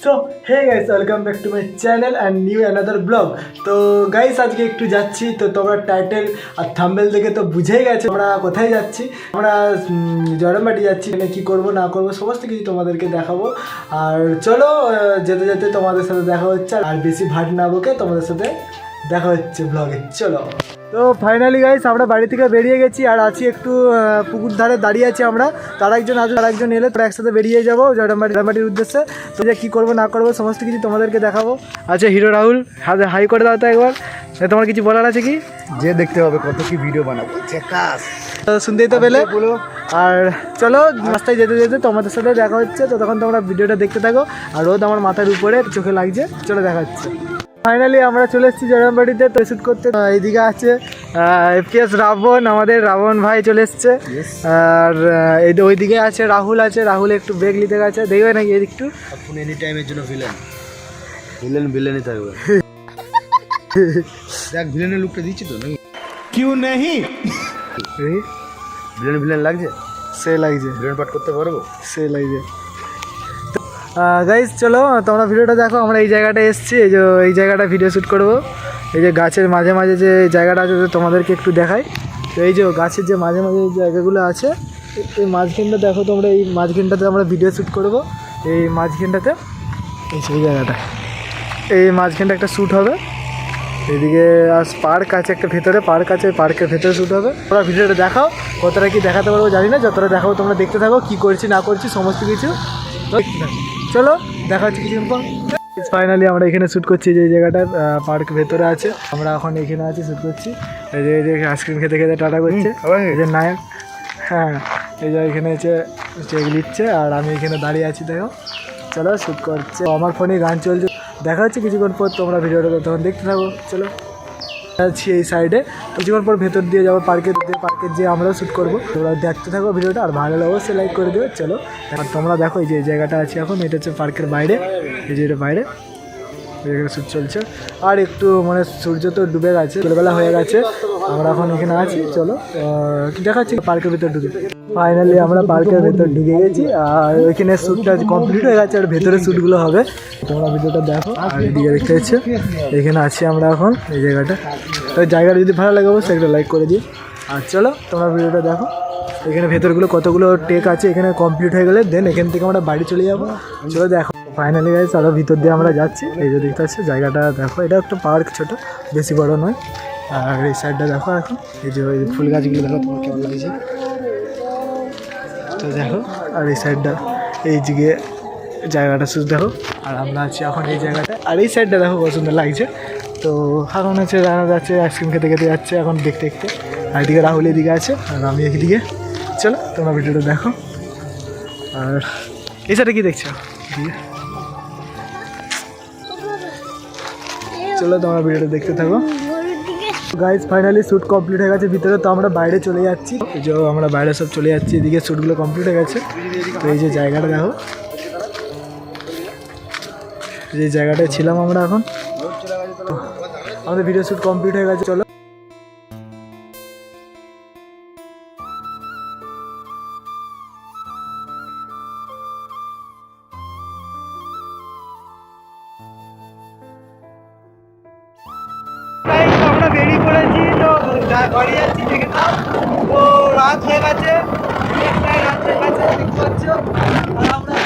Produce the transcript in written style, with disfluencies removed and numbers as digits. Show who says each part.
Speaker 1: So hey guys, welcome back to my channel and new another blog. তো guys আজকে একটু যাচ্ছি, তো তোমরা টাইটেল আর থাম্বনেল দেখে তো বুঝেই গেছে আমরা কোথায় যাচ্ছি। আমরা জয়রামবাটি যাচ্ছি, মানে কী করবো না করবো সমস্ত কিছু তোমাদেরকে দেখাবো। আর চলো যেতে যেতে তোমাদের সাথে দেখা হচ্ছে, আর বেশি ভাট না বকে তোমাদের সাথে দেখা হচ্ছে ব্লগে। চলো, তো ফাইনালি গাইস আমরা বাড়ি থেকে বেরিয়ে গেছি, আর আছি একটু পুকুর ধারে দাঁড়িয়ে আছি আমরা। তার একজন এলে তোরা একসাথে বেরিয়ে যাবো জয়রামবাটির উদ্দেশ্যে। তো যে কী করবো না করবো সমস্ত কিছু তোমাদেরকে দেখাবো। আচ্ছা হিরো রাহুল, হাই করে দাও তো একবার। তোমার কিছু বলার আছে কি?
Speaker 2: যে দেখতে হবে কত কি ভিডিও বানাবো,
Speaker 1: শুনতেই তো পেলে। আর চলো রাস্তায় যেতে যেতে তোমাদের সাথে দেখা হচ্ছে, তো তখন তোমরা ভিডিওটা দেখতে থাকো। আর রোদ আমার মাথার উপরে চোখে লাগছে, চলো দেখা হচ্ছে। ফাইনালি আমরা চলে এসেছি জয়রামবাটিতে তো শ্যুট করতে। এইদিকে আছে এফপিএস রাবণ, আমাদের রাবণ ভাই চলে এসছে। আর ওইদিকে আছে রাহুল, রাহুল একটু ব্রেক নিতে গেছে, দেখবে নাকি একটু
Speaker 2: এনি টাইমের জন্য ভিলেনই থাকবে। দেখ ভিলেনের লুকটা দিচ্ছি তো নাকি?
Speaker 1: কিউ নেই
Speaker 2: ভিলেন লাগছে,
Speaker 1: সে লাগছে।
Speaker 2: ভিলেন পাঠ করতে পারবো,
Speaker 1: সে লাগছে। গাইজ চলো তোমরা ভিডিওটা দেখো। আমরা এই জায়গাটা এসেছি, এই জায়গাটা ভিডিও শ্যুট করবো। এই যে গাছের মাঝে মাঝে যে জায়গাটা আছে তোমাদেরকে একটু দেখাই। তো এই যে গাছের যে মাঝে মাঝে জায়গাগুলো আছে, এই মাঝখানটা দেখো তোমরা। এই মাঝখানটাতে আমরা ভিডিও শ্যুট করবো। এই মাঝখানটাতে এই সেই জায়গাটা, এই মাঝখানটা একটা শ্যুট হবে। এদিকে পার্ক আছে একটা ভেতরে, পার্ক আছে, পার্কের ভেতরে শ্যুট হবে। তোমরা ভিডিওটা দেখাও, কতটা কি দেখাতে পারবো জানি না, যতটা দেখাবো তোমরা দেখতে থাকো। কী করছি না করছি সমস্ত কিছু চলো দেখা হচ্ছে কিছুক্ষণ পর। ফাইনালি আমরা এখানে শ্যুট করছি, যে জায়গাটা পার্ক ভেতরে আছে। আমরা এখন এখানে আছি, শ্যুট করছি। এই যে আইসক্রিম খেতে খেতে টাটা করছে এই যে নায়ক। হ্যাঁ, এই যে এখানে এসে চেক নিচ্ছে, আর আমি এখানে দাঁড়িয়ে আছি। দেখো চলো শ্যুট করছে, আমার ফোনে গান চলছে। দেখা হচ্ছে কিছুক্ষণ পর, তোমরা ভিডিওটা তখন দেখতে থাকো। চলো আছি এই সাইডে, কিছুক্ষণ পর ভেতর দিয়ে যাবো পার্কের যে আমরাও শ্যুট করবো। তোমরা দেখতে থাকো ভিডিওটা, আর ভালো লাগবে অবশ্যই লাইক করে দেবে। চলো আর তোমরা দেখো, এই যে জায়গাটা আছে এখন, এটা হচ্ছে পার্কের বাইরে। এই যে এটা বাইরে এখানে শ্যুট চলছে। আর একটু মানে সূর্য তো ডুবে গেছে, সকালবেলা হয়ে গেছে। আমরা এখন এখানে আছি, চলো দেখাচ্ছি পার্কের ভিতর ঢুকে। ফাইনালি আমরা পার্কের ভেতর ঢুকে গেছি, আর ওইখানে শ্যুটটা কমপ্লিট হয়ে গেছে, আর ভেতরে শ্যুটগুলো হবে। তোমরা ভিডিওটা দেখো। আর এদিকে দেখতে পাচ্ছি এখানে আছি আমরা এখন এই জায়গাটা। তো জায়গাটা যদি ভালো লাগে অবশ্যই একটা লাইক করে দিও। আর চলো তোমরা ভিডিওটা দেখো। এখানে ভেতরগুলো কতগুলো টেক আছে, এখানে কমপ্লিট হয়ে গেলে দেন এখান থেকে আমরা বাড়ি চলে যাবো। চলো দেখো ফাইনালি গাইস আরও ভিতর দিয়ে আমরা যাচ্ছি। এই যে দেখতে পাচ্ছি জায়গাটা দেখো, এটা একটা পার্ক, ছোটো, বেশি বড় নয়। আর এই সাইডটা দেখো এখন, এই যে ফুল গাছগুলো দেখো তোমার কেমন লাগছে, তো দেখো। আর এই সাইডটা, এই দিকে জায়গাটা শুধু দেখো। আর আমরা আছি এখন এই জায়গাটা, আর এই সাইডটা দেখো কত সুন্দর লাগছে। তো এখন হচ্ছে রানা যাচ্ছে, আইসক্রিম খেতে খেতে যাচ্ছে এখন দেখতে দেখতে। আর এদিকে রাহুল এদিকে আছে, আর আমি একদিকে। চলো তোমরা ভিডিওটা দেখো। আর এই সাইডে কী দেখছো? চলো তোমরা ভিডিওটা দেখতে থাকো। গাইজ ফাইনালি শ্যুট কমপ্লিট হয়ে গেছে ভিতরে, তো আমরা বাইরে চলে যাচ্ছি। এই যে আমরা বাইরে সব চলে যাচ্ছি, এদিকে শ্যুটগুলো কমপ্লিট হয়ে গেছে। তো এই যে জায়গাটা দেখো, যে জায়গাটায় ছিলাম আমরা এখন। আমাদের ভিডিও শ্যুট কমপ্লিট হয়ে গেছে। চলো আমরা বেরিয়ে পড়েছি, তো বাড়ি যাচ্ছি। দেখে নাও, তো রাত হয়ে গেছে, রাত হয়ে গেছে দেখতে পাচ্ছ। আর আমরা